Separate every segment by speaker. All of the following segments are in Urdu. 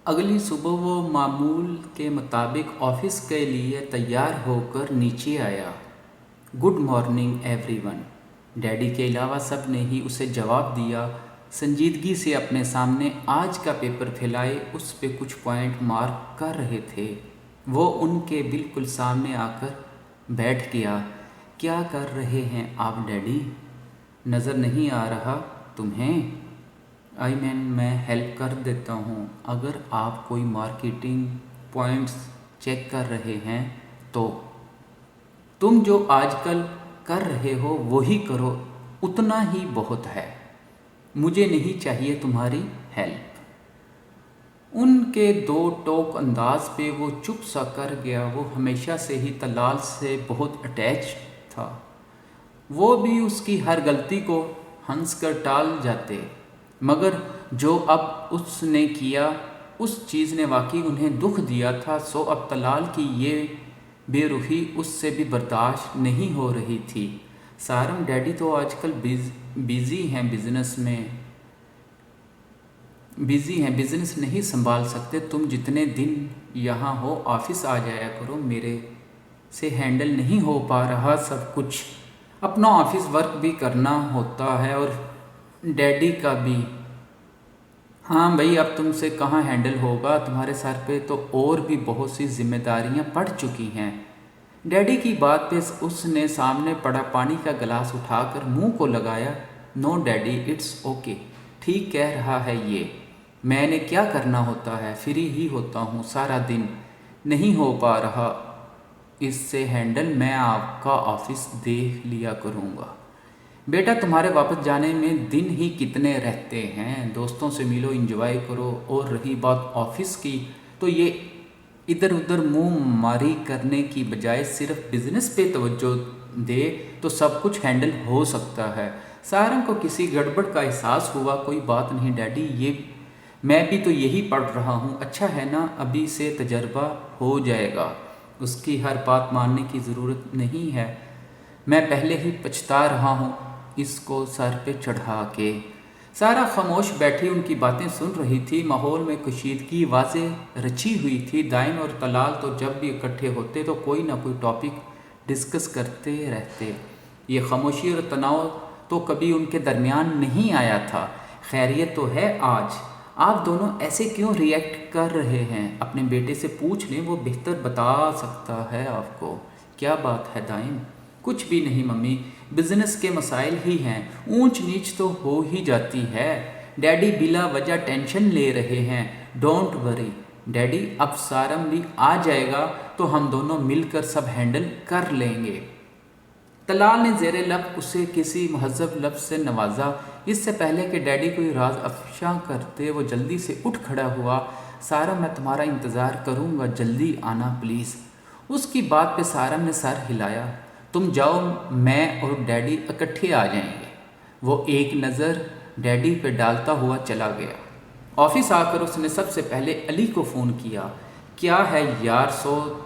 Speaker 1: اگلی صبح وہ معمول کے مطابق آفس کے لیے تیار ہو کر نیچے آیا۔ Good morning every one, daddy کے علاوہ سب نے ہی اسے جواب دیا۔ سنجیدگی سے اپنے سامنے آج کا پیپر پھیلائے اس پہ کچھ پوائنٹ مارک کر رہے تھے۔ وہ ان کے بالکل سامنے آ کر بیٹھ گیا۔ کیا کر رہے ہیں آپ ڈیڈی؟ نظر نہیں آ رہا تمہیں؟ میں ہیلپ کر دیتا ہوں۔ اگر آپ کوئی مارکیٹنگ پوائنٹس چیک کر رہے ہیں تو تم جو آج کل کر رہے ہو وہی کرو، اتنا ہی بہت ہے۔ مجھے نہیں چاہیے تمہاری ہیلپ۔ ان کے دو ٹوک انداز پہ وہ چپ سا کر گیا۔ وہ ہمیشہ سے ہی طلال سے بہت اٹیچ تھا۔ وہ بھی اس کی ہر غلطی کو ہنس کر ٹال جاتے، مگر جو اب اس نے کیا اس چیز نے واقعی انہیں دکھ دیا تھا، سو اب طلال کی یہ بے روحی اس سے بھی برداشت نہیں ہو رہی تھی۔ سارم، ڈیڈی تو آج کل بزی ہیں، بزنس نہیں سنبھال سکتے۔ تم جتنے دن یہاں ہو آفس آ جایا کرو، میرے سے ہینڈل نہیں ہو پا رہا سب کچھ۔ اپنا آفس ورک بھی کرنا ہوتا ہے اور ڈیڈی کا بھی۔ ہاں بھائی، اب تم سے کہاں ہینڈل ہوگا، تمہارے سر پہ تو اور بھی بہت سی ذمہ داریاں پڑ چکی ہیں۔ ڈیڈی کی بات پہ اس نے سامنے پڑا پانی کا گلاس اٹھا کر منہ کو لگایا۔ نو ڈیڈی، اٹس اوکے، ٹھیک کہہ رہا ہے یہ۔ میں نے کیا کرنا ہوتا ہے، فری ہی ہوتا ہوں سارا دن، نہیں ہو پا رہا اس سے ہینڈل۔ میں آپ کا آفس دیکھ لیا کروں گا۔ بیٹا، تمہارے واپس جانے میں دن ہی کتنے رہتے ہیں، دوستوں سے ملو، انجوائے کرو، اور رہی بات آفس کی تو یہ ادھر ادھر منہ ماری کرنے کی بجائے صرف بزنس پہ توجہ دے تو سب کچھ ہینڈل ہو سکتا ہے۔ سارنگ کو کسی گڑبڑ کا احساس ہوا۔ کوئی بات نہیں ڈیڈی، میں بھی تو یہی پڑھ رہا ہوں۔ اچھا ہے نا، ابھی سے تجربہ ہو جائے گا، اس کی ہر بات ماننے کی ضرورت نہیں ہے۔ میں پہلے ہی پچھتا رہا ہوں اس کو سر پہ چڑھا کے۔ سارا خاموش بیٹھی ان کی باتیں سن رہی تھی۔ ماحول میں کشیدگی واضح رچی ہوئی تھی۔ دائم اور طلال تو جب بھی اکٹھے ہوتے تو کوئی نہ کوئی ٹاپک ڈسکس کرتے رہتے۔ یہ خاموشی اور تناؤ تو کبھی ان کے درمیان نہیں آیا تھا۔ خیریت تو ہے آج؟ آپ دونوں ایسے کیوں ری ایکٹ کر رہے ہیں؟ اپنے بیٹے سے پوچھ لیں، وہ بہتر بتا سکتا ہے آپ کو۔ کیا بات ہے دائم؟ کچھ بھی نہیں ممی، بزنس کے مسائل ہی ہیں، اونچ نیچ تو ہو ہی جاتی ہے۔ ڈیڈی بلا وجہ ٹینشن لے رہے ہیں۔ ڈونٹ وری ڈیڈی، اب سارم بھی آ جائے گا تو ہم دونوں مل کر سب ہینڈل کر لیں گے۔ طلال نے زیر لب اسے کسی مہذب لفظ سے نوازا۔ اس سے پہلے کہ ڈیڈی کوئی راز افشا کرتے وہ جلدی سے اٹھ کھڑا ہوا۔ سارم، میں تمہارا انتظار کروں گا، جلدی آنا پلیز۔ اس کی بات پہ سارم نے سر ہلایا۔ تم جاؤ، میں اور ڈیڈی اکٹھے آ جائیں گے۔ وہ ایک نظر ڈیڈی پہ ڈالتا ہوا چلا گیا۔ آفس آ کر اس نے سب سے پہلے علی کو فون کیا۔ کیا ہے یار، سو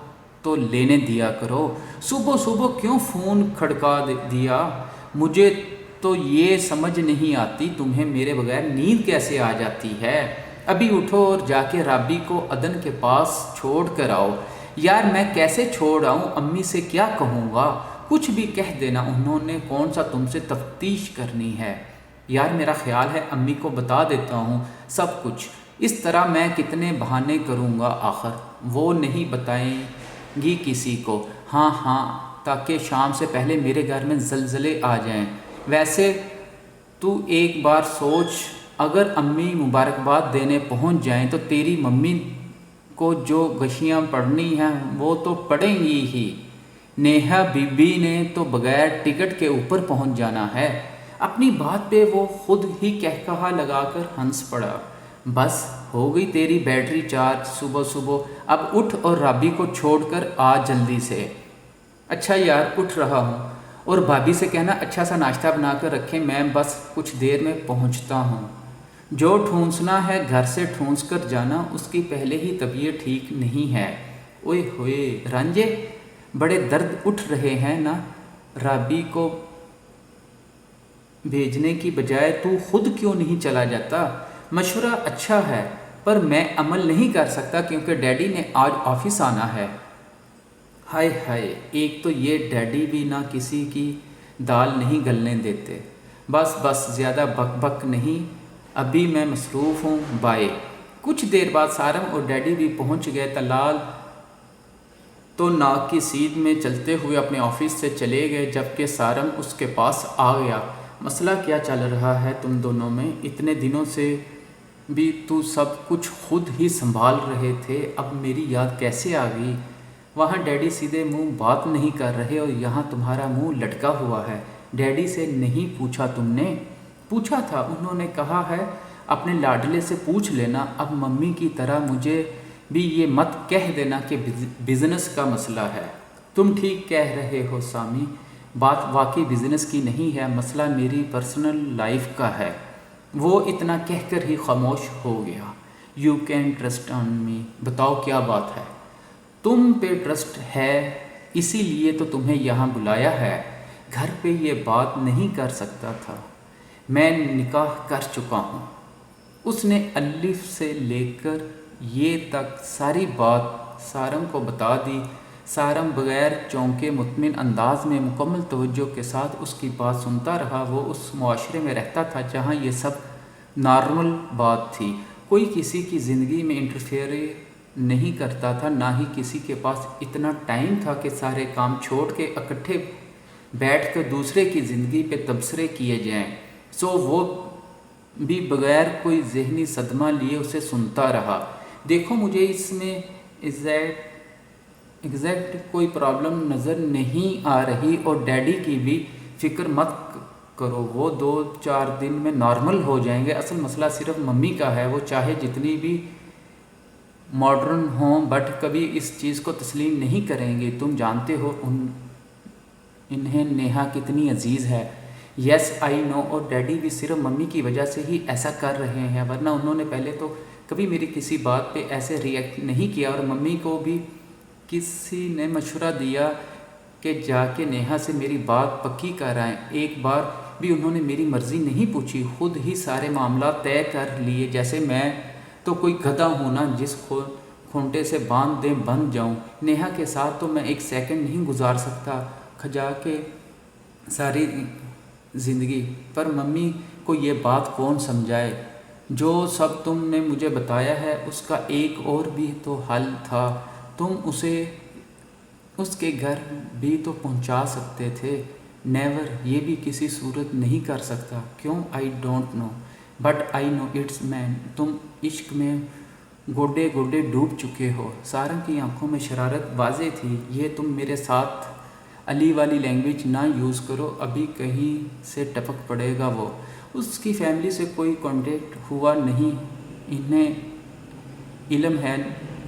Speaker 1: تو لینے دیا کرو، صبح صبح کیوں فون کھڑکا دیا؟ مجھے تو یہ سمجھ نہیں آتی تمہیں میرے بغیر نیند کیسے آ جاتی ہے؟ ابھی اٹھو اور جا کے رابی کو عدن کے پاس چھوڑ کر آؤ۔ یار میں کیسے چھوڑ آؤں، امی سے کیا کہوں گا؟ کچھ بھی کہہ دینا، انہوں نے کون سا تم سے تفتیش کرنی ہے؟ یار میرا خیال ہے امی کو بتا دیتا ہوں سب کچھ، اس طرح میں کتنے بہانے کروں گا، آخر وہ نہیں بتائیں گی کسی کو۔ ہاں ہاں، تاکہ شام سے پہلے میرے گھر میں زلزلے آ جائیں۔ ویسے تو ایک بار سوچ، اگر امی مبارکباد دینے پہنچ جائیں تو تیری ممی کو جو غشیاں پڑنی ہیں وہ تو پڑیں گی ہی۔ نیہا بی بی نے تو بغیر ٹکٹ کے اوپر پہنچ جانا ہے۔ اپنی بات پہ وہ خود ہی کہکہا لگا کر ہنس پڑا۔ بس ہو گئی تیری بیٹری چارج صبح صبح، اب اٹھ اور رابی کو چھوڑ کر آ جلدی سے۔ اچھا یار، اٹھ رہا ہوں، اور بھابھی سے کہنا اچھا سا ناشتہ بنا کر رکھیں، میں بس کچھ دیر میں پہنچتا ہوں۔ جو ٹھونسنا ہے گھر سے ٹھونس کر جانا، اس کی پہلے ہی طبیعت ٹھیک نہیں ہے۔ اوئے ہوئے رانجھے، بڑے درد اٹھ رہے ہیں نا؟ رابی کو بھیجنے کی بجائے تو خود کیوں نہیں چلا جاتا؟ مشورہ اچھا ہے، پر میں عمل نہیں کر سکتا کیونکہ ڈیڈی نے آج آفس آنا ہے۔ ہائے ہائے، ایک تو یہ ڈیڈی بھی نہ کسی کی دال نہیں گلنے دیتے۔ بس بس، زیادہ بک بک نہیں، ابھی میں مصروف ہوں، بائے۔ کچھ دیر بعد سارم اور ڈیڈی بھی پہنچ گئے۔ طلال تو ناک کی سیدھ میں چلتے ہوئے اپنے آفس سے چلے گئے، جبکہ سارم اس کے پاس آ گیا۔ مسئلہ کیا چل رہا ہے تم دونوں میں؟ اتنے دنوں سے بھی تو سب کچھ خود ہی سنبھال رہے تھے، اب میری یاد کیسے آ گئی؟ وہاں ڈیڈی سیدھے منہ بات نہیں کر رہے اور یہاں تمہارا منہ لٹکا ہوا ہے۔ ڈیڈی سے نہیں پوچھا تم نے؟ پوچھا تھا، انہوں نے کہا ہے اپنے لاڈلے سے پوچھ لینا۔ اب ممی کی طرح مجھے بھی یہ مت کہہ دینا کہ بزنس کا مسئلہ ہے۔ تم ٹھیک کہہ رہے ہو سامی، بات واقعی بزنس کی نہیں ہے، مسئلہ میری پرسنل لائف کا ہے۔ وہ اتنا کہہ کر ہی خاموش ہو گیا۔ یو کین ٹرسٹ آن می، بتاؤ کیا بات ہے؟ تم پہ ٹرسٹ ہے، اسی لیے تو تمہیں یہاں بلایا ہے۔ گھر پہ یہ بات نہیں کر سکتا تھا، میں نکاح کر چکا ہوں۔ اس نے الف سے لے کر یہ تک ساری بات سارم کو بتا دی۔ سارم بغیر چونکے مطمئن انداز میں مکمل توجہ کے ساتھ اس کی بات سنتا رہا۔ وہ اس معاشرے میں رہتا تھا جہاں یہ سب نارمل بات تھی، کوئی کسی کی زندگی میں انٹرفیئر نہیں کرتا تھا، نہ ہی کسی کے پاس اتنا ٹائم تھا کہ سارے کام چھوڑ کے اکٹھے بیٹھ کر دوسرے کی زندگی پہ تبصرے کیے جائیں۔ سو وہ بھی بغیر کوئی ذہنی صدمہ لیے اسے سنتا رہا۔ دیکھو، مجھے اس میں ایگزیکٹ کوئی پرابلم نظر نہیں آ رہی، اور ڈیڈی کی بھی فکر مت کرو، وہ 2-4 دن میں نارمل ہو جائیں گے۔ اصل مسئلہ صرف ممی کا ہے، وہ چاہے جتنی بھی ماڈرن ہوں بٹ کبھی اس چیز کو تسلیم نہیں کریں گے۔ تم جانتے ہو انہیں نیہا کتنی عزیز ہے۔ یس آئی نو، اور ڈیڈی بھی صرف ممی کی وجہ سے ہی ایسا کر رہے ہیں، ورنہ انہوں نے پہلے تو کبھی میری کسی بات پہ ایسے ریئیکٹ نہیں کیا۔ اور ممی کو بھی کسی نے مشورہ دیا کہ جا کے نیہا سے میری بات پکی کرائیں، ایک بار بھی انہوں نے میری مرضی نہیں پوچھی، خود ہی سارے معاملات طے کر لیے۔ جیسے میں تو کوئی گدھا ہوں نا جس کو کھونٹے سے باندھ دیں بن جاؤں۔ نیہا کے ساتھ تو میں ایک سیکنڈ نہیں گزار سکتا، کھجا کے ساری زندگی۔ پر ممی کو یہ بات کون سمجھائے؟ جو سب تم نے مجھے بتایا ہے اس کا ایک اور بھی تو حل تھا، تم اسے اس کے گھر بھی تو پہنچا سکتے تھے۔ نیور، یہ بھی کسی صورت نہیں کر سکتا۔ کیوں؟ I don't know but I know it's man. تم عشق میں گوڈے گوڈے ڈوب چکے ہو۔ سارم کی آنکھوں میں شرارت واضح تھی۔ یہ تم میرے ساتھ علی والی لینگویج نہ یوز کرو، ابھی کہیں سے ٹپک پڑے گا وہ۔ اس کی فیملی سے کوئی کانٹیکٹ ہوا نہیں، انہیں علم ہے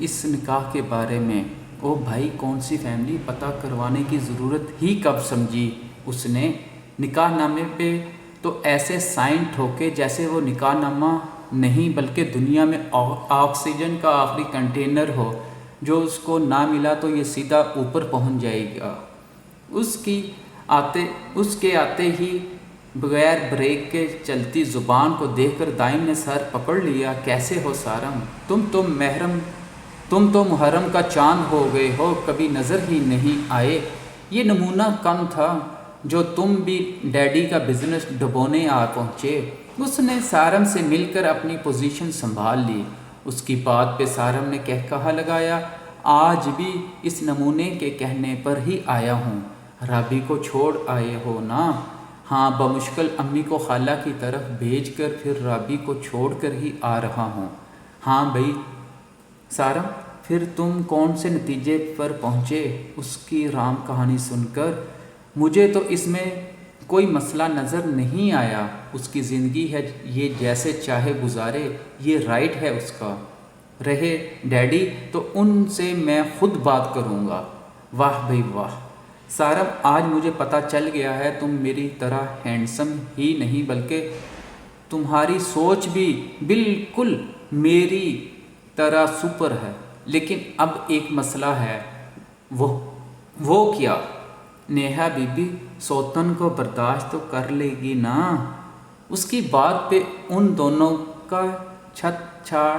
Speaker 1: اس نکاح کے بارے میں؟ او بھائی، کون سی فیملی؟ پتہ کروانے کی ضرورت ہی کب سمجھی اس نے؟ نکاح نامے پہ تو ایسے سائن ٹھوکے جیسے وہ نکاح نامہ نہیں بلکہ دنیا میں آکسیجن کا آخری کنٹینر ہو، جو اس کو نہ ملا تو یہ سیدھا اوپر پہنچ جائے گا۔ اس کے آتے ہی بغیر بریک کے چلتی زبان کو دیکھ کر دائم نے سر پکڑ لیا۔ کیسے ہو سارم؟ تم تو محرم کا چاند ہو گئے ہو، کبھی نظر ہی نہیں آئے۔ یہ نمونہ کم تھا جو تم بھی ڈیڈی کا بزنس ڈبونے آ پہنچے۔ اس نے سارم سے مل کر اپنی پوزیشن سنبھال لی۔ اس کی بات پہ سارم نے کہا لگایا، آج بھی اس نمونے کے کہنے پر ہی آیا ہوں۔ رابی کو چھوڑ آئے ہو نا؟ ہاں، بمشکل امی کو خالہ کی طرف بھیج کر پھر رابی کو چھوڑ کر ہی آ رہا ہوں۔ ہاں بھائی سارم، پھر تم کون سے نتیجے پر پہنچے اس کی رام کہانی سن کر؟ مجھے تو اس میں کوئی مسئلہ نظر نہیں آیا، اس کی زندگی ہے، یہ جیسے چاہے گزارے، یہ رائٹ ہے اس کا۔ رہے ڈیڈی تو ان سے میں خود بات کروں گا۔ واہ بھائی واہ سارم، آج مجھے پتہ چل گیا ہے تم میری طرح ہینڈسم ہی نہیں بلکہ تمہاری سوچ بھی بالکل میری طرح سپر ہے۔ لیکن اب ایک مسئلہ ہے۔ وہ کیا؟ نیہا بی بی سوتن کو برداشت تو کر لے گی نا؟ اس کی بات پہ ان دونوں کا چھت چھاڑ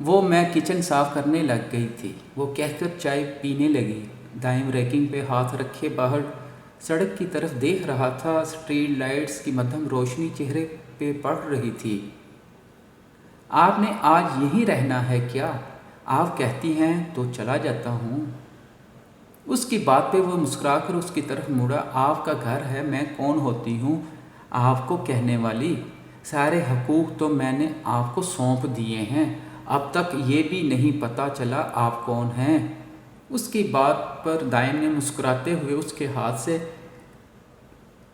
Speaker 1: وہ میں کچن صاف کرنے لگ گئی تھی، وہ کہہ کر چائے پینے لگی۔ دائم ریکنگ پہ ہاتھ رکھے باہر سڑک کی طرف دیکھ رہا تھا۔ اسٹریٹ لائٹس کی مدھم روشنی چہرے پہ پڑ رہی تھی۔ آپ نے آج یہیں رہنا ہے کیا؟ آپ کہتی ہیں تو چلا جاتا ہوں۔ اس کی بات پہ وہ مسکرا کر اس کی طرف مڑا۔ آپ کا گھر ہے، میں کون ہوتی ہوں آپ کو کہنے والی؟ سارے حقوق تو میں نے آپ کو سونپ دیے ہیں، اب تک یہ بھی نہیں پتہ چلا آپ کون ہیں۔ اس کی بات پر دائم نے مسکراتے ہوئے اس کے ہاتھ سے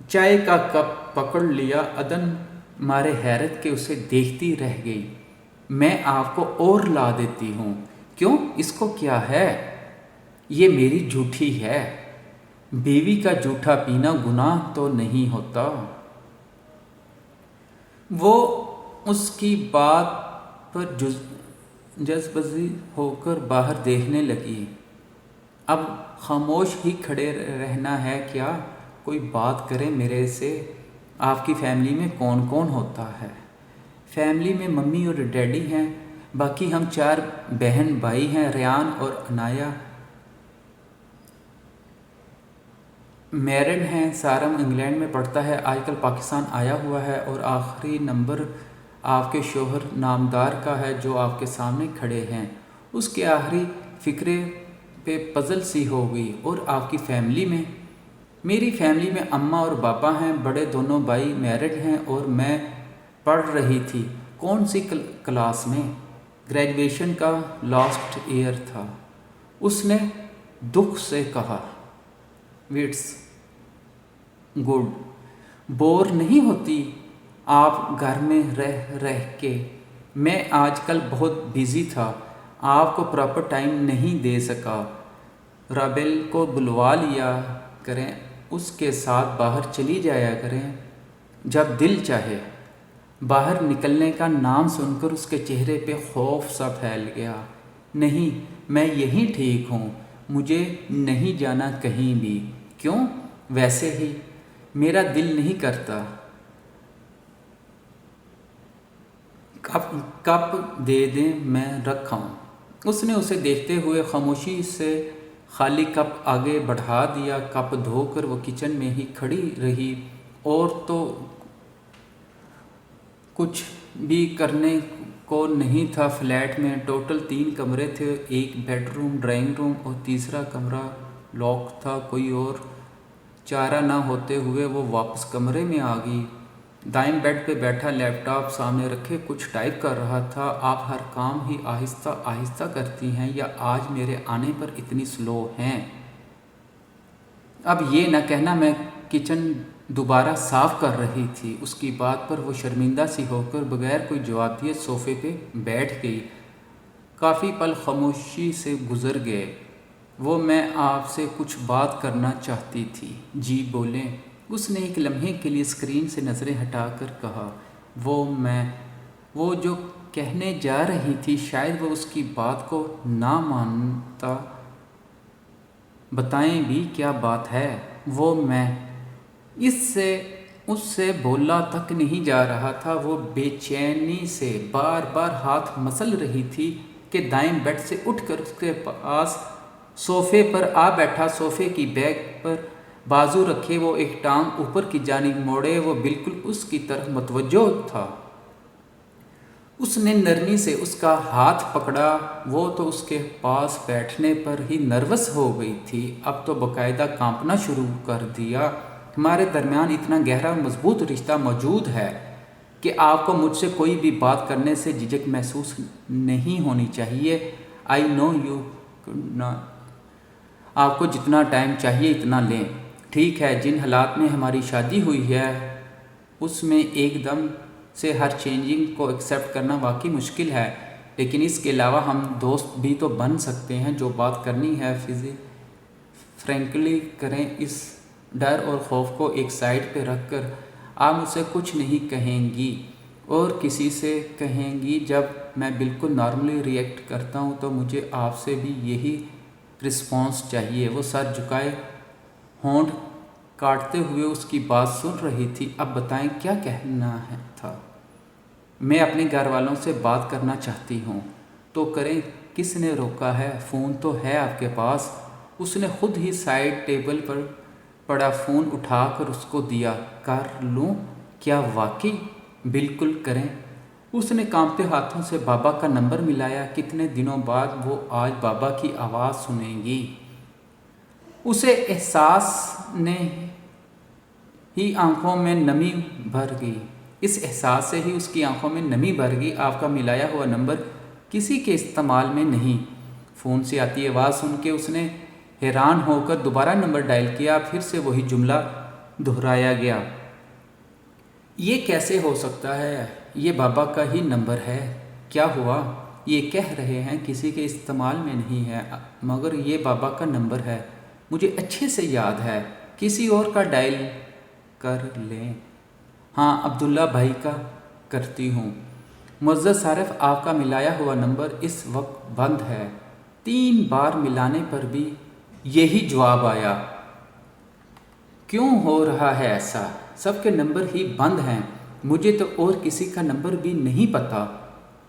Speaker 1: چائے کا کپ پکڑ لیا۔ عدن مارے حیرت کے اسے دیکھتی رہ گئی۔ میں آپ کو اور لا دیتی ہوں۔ کیوں؟ اس کو کیا ہے؟ یہ میری جھوٹی ہے۔ بیوی کا جھوٹا پینا گناہ تو نہیں ہوتا۔ وہ اس کی بات پر جذبزی ہو کر باہر دیکھنے لگی۔ اب خاموش ہی کھڑے رہنا ہے کیا؟ کوئی بات کرے میرے سے۔ آپ کی فیملی میں کون کون ہوتا ہے؟ فیملی میں ممی اور ڈیڈی ہیں، باقی ہم 4 بہن بھائی ہیں۔ ریان اور عنایا میرڈ ہیں۔ سارم انگلینڈ میں پڑھتا ہے، آج کل پاکستان آیا ہوا ہے، اور آخری نمبر آپ کے شوہر نامدار کا ہے جو آپ کے سامنے کھڑے ہیں۔ اس کے آخری فقرے پہ پزل سی ہو گئی۔ اور آپ کی فیملی میں؟ میری فیملی میں اماں اور بابا ہیں، بڑے دونوں بھائی میرڈ ہیں، اور میں پڑھ رہی تھی۔ کون سی کلاس میں؟ گریجویشن کا لاسٹ ایئر تھا، اس نے دکھ سے کہا۔ What's good. بور نہیں ہوتی آپ گھر میں رہ کے؟ میں آج کل بہت بیزی تھا، آپ کو پراپر ٹائم نہیں دے سکا۔ رابل کو بلوا لیا کریں، اس کے ساتھ باہر چلی جایا کریں جب دل چاہے۔ باہر نکلنے کا نام سن کر اس کے چہرے پہ خوف سا پھیل گیا۔ نہیں، میں یہیں ٹھیک ہوں، مجھے نہیں جانا کہیں بھی۔ کیوں؟ ویسے ہی میرا دل نہیں کرتا۔ کپ دے دیں، میں رکھاؤں؟ اس نے اسے دیکھتے ہوئے خاموشی سے خالی کپ آگے بڑھا دیا۔ کپ دھو کر وہ کچن میں ہی کھڑی رہی، اور تو کچھ بھی کرنے کو نہیں تھا۔ فلیٹ میں ٹوٹل 3 کمرے تھے، 1 بیڈ روم، ڈرائنگ روم، اور تیسرا کمرہ لاک تھا۔ کوئی اور چارہ نہ ہوتے ہوئے وہ واپس کمرے میں آ گئی۔ دائم بیڈ پہ بیٹھا لیپ ٹاپ سامنے رکھے کچھ ٹائپ کر رہا تھا۔ آپ ہر کام ہی آہستہ آہستہ کرتی ہیں، یا آج میرے آنے پر اتنی سلو ہیں؟ اب یہ نہ کہنا میں کچن دوبارہ صاف کر رہی تھی۔ اس کی بات پر وہ شرمندہ سی ہو کر بغیر کوئی جواب دیے صوفے پہ بیٹھ گئی۔ کافی پل خاموشی سے گزر گئے۔ میں آپ سے کچھ بات کرنا چاہتی تھی۔ جی بولیں۔ اس نے ایک لمحے کے لیے اسکرین سے نظریں ہٹا کر کہا۔ وہ جو کہنے جا رہی تھی، شاید وہ اس کی بات کو نہ مانتا۔ بتائیں بھی کیا بات ہے؟ میں اس سے بولا تک نہیں جا رہا تھا۔ وہ بے چینی سے بار بار ہاتھ مسل رہی تھی کہ دائیں بیڈ سے اٹھ کر اس کے پاس صوفے پر آ بیٹھا۔ صوفے کی بیک پر بازو رکھے وہ ایک ٹانگ اوپر کی جانب موڑے، وہ بالکل اس کی طرف متوجہ تھا۔ اس نے نرمی سے اس کا ہاتھ پکڑا۔ وہ تو اس کے پاس بیٹھنے پر ہی نروس ہو گئی تھی، اب تو باقاعدہ کانپنا شروع کر دیا۔ ہمارے درمیان اتنا گہرا مضبوط رشتہ موجود ہے کہ آپ کو مجھ سے کوئی بھی بات کرنے سے جھجک محسوس نہیں ہونی چاہیے۔ آئی نو یو آپ کو جتنا ٹائم چاہیے اتنا لیں۔ ٹھیک ہے، جن حالات میں ہماری شادی ہوئی ہے اس میں ایک دم سے ہر چینجنگ کو ایکسیپٹ کرنا واقعی مشکل ہے، لیکن اس کے علاوہ ہم دوست بھی تو بن سکتے ہیں۔ جو بات کرنی ہے فرینکلی کریں۔ اس ڈر اور خوف کو ایک سائڈ پہ رکھ کر آپ مجھ سے کچھ نہیں کہیں گی اور کسی سے کہیں گی۔ جب میں بالکل نارملی ری ایکٹ کرتا ہوں تو مجھے آپ سے بھی یہی رسپانس چاہیے۔ وہ سر جھکائے ہونٹ کاٹتے ہوئے اس کی بات سن رہی تھی۔ اب بتائیں کیا کہنا تھا؟ میں اپنے گھر والوں سے بات کرنا چاہتی ہوں۔ تو کریں، کس نے روکا ہے؟ فون تو ہے آپ کے پاس۔ اس نے خود ہی سائڈ ٹیبل پر پڑا فون اٹھا کر اس کو دیا۔ کر لوں؟ کیا واقعی؟ بالکل کریں۔ اس نے کانپتے ہاتھوں سے بابا کا نمبر ملایا۔ کتنے دنوں بعد وہ آج بابا کی آواز سنیں گی۔ اسے احساس نے ہی آنکھوں میں نمی بھر گئی۔ اس احساس سے ہی اس کی آنکھوں میں نمی بھر گئی۔ آپ کا ملایا ہوا نمبر کسی کے استعمال میں نہیں۔ فون سے آتی آواز سن کے اس نے حیران ہو کر دوبارہ نمبر ڈائل کیا۔ پھر سے وہی جملہ دہرایا گیا۔ یہ کیسے ہو سکتا ہے؟ یہ بابا کا ہی نمبر ہے۔ کیا ہوا؟ یہ کہہ رہے ہیں کسی کے استعمال میں نہیں ہے، مگر یہ بابا کا نمبر ہے۔ مجھے اچھے سے یاد ہے۔ کسی اور کا ڈائل کر لیں؟ ہاں، عبداللہ بھائی کا کرتی ہوں۔ معزز صارف، آپ کا ملایا ہوا نمبر اس وقت بند ہے۔ 3 بار ملانے پر بھی یہی جواب آیا۔ کیوں ہو رہا ہے ایسا؟ سب کے نمبر ہی بند ہیں، مجھے تو اور کسی کا نمبر بھی نہیں پتا۔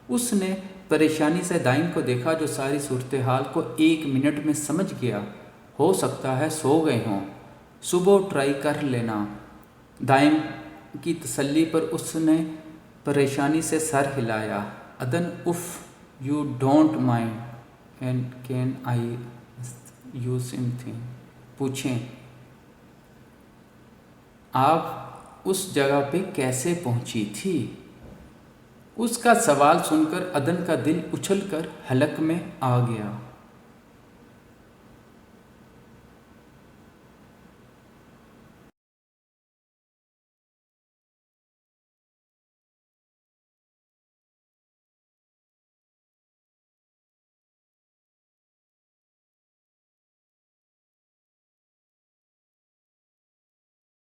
Speaker 1: اس نے پریشانی سے دائم کو دیکھا، جو ساری صورتحال کو 1 منٹ میں سمجھ گیا۔ ہو سکتا ہے سو گئے ہوں، صبح ٹرائی کر لینا۔ دائم کی تسلی پر اس نے پریشانی سے سر ہلایا۔ عدن، if you don't mind and can I you some thing? پوچھیں، آپ اس جگہ پہ کیسے پہنچی تھی؟ اس کا سوال سن کر عدن کا دل اچھل کر حلق میں آ گیا۔